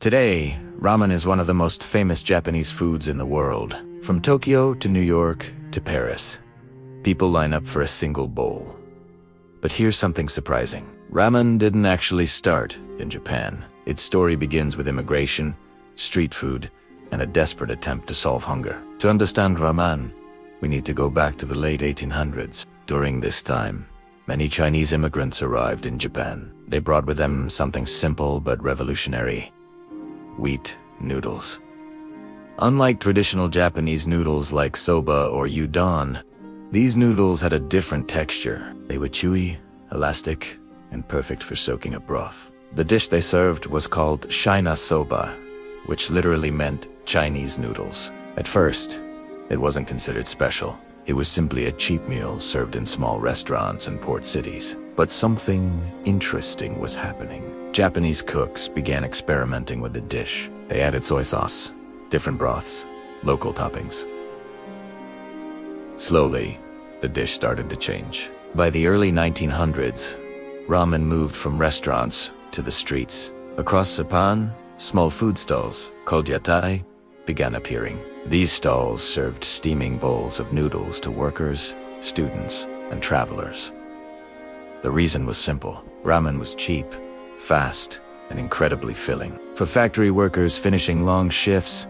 Today, ramen is one of the most famous Japanese foods in the world. From Tokyo to New York to Paris, people line up for a single bowl. But here's something surprising. Ramen didn't actually start in Japan. Its story begins with immigration, street food, and a desperate attempt to solve hunger. To understand ramen, we need to go back to the late 1800s. During this time, many Chinese immigrants arrived in Japan. They brought with them something simple but revolutionary: wheat noodles. Unlike traditional Japanese noodles like soba or udon, these noodles had a different texture. They were chewy, elastic, and perfect for soaking up broth. The dish they served was called shina soba, which literally meant Chinese noodles. At first, it wasn't considered special. It was simply a cheap meal served in small restaurants and port cities. But something interesting was happening. Japanese cooks began experimenting with the dish. They added soy sauce, different broths, local toppings. Slowly, the dish started to change. By the early 1900s, ramen moved from restaurants to the streets. Across Japan, small food stalls, called yatai, began appearing. These stalls served steaming bowls of noodles to workers, students, and travelers. The reason was simple. Ramen was cheap, fast, and incredibly filling. For factory workers finishing long shifts,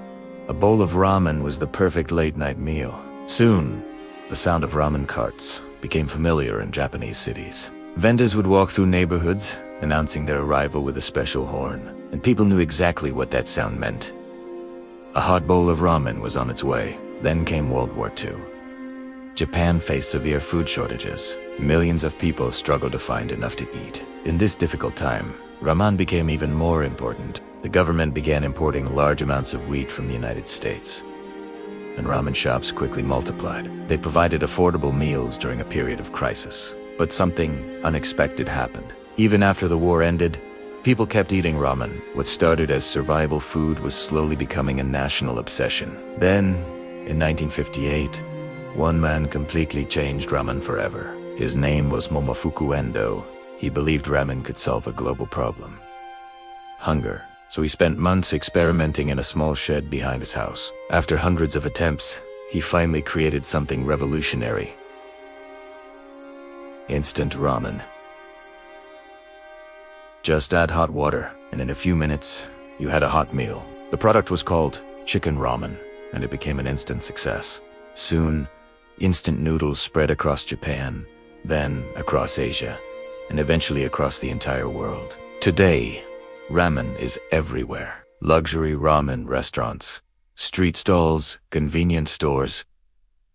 a bowl of ramen was the perfect late-night meal. Soon, the sound of ramen carts became familiar in Japanese cities. Vendors would walk through neighborhoods, announcing their arrival with a special horn, and people knew exactly what that sound meant. A hot bowl of ramen was on its way. Then came World War II. Japan faced severe food shortages. Millions of people struggled to find enough to eat. In this difficult time, ramen became even more important. The government began importing large amounts of wheat from the United States, and ramen shops quickly multiplied. They provided affordable meals during a period of crisis. But something unexpected happened. Even after the war ended, people kept eating ramen. What started as survival food was slowly becoming a national obsession. Then, in 1958, one man completely changed ramen forever. His name was Momofuku Endo. He believed ramen could solve a global problem: hunger. So he spent months experimenting in a small shed behind his house. After hundreds of attempts, he finally created something revolutionary: instant ramen. Just add hot water, and in a few minutes, you had a hot meal. The product was called chicken ramen, and it became an instant success. Soon, instant noodles spread across Japan, then across Asia, and eventually across the entire world. Today, ramen is everywhere. Luxury ramen restaurants, street stalls, convenience stores,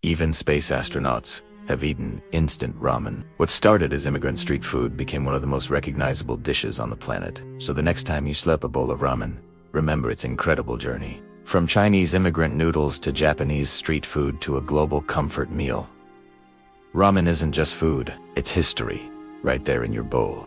even space astronauts have eaten instant ramen. What started as immigrant street food became one of the most recognizable dishes on the planet. So the next time you slurp a bowl of ramen, remember its incredible journey. From Chinese immigrant noodles to Japanese street food to a global comfort meal, ramen isn't just food, it's history, right there in your bowl.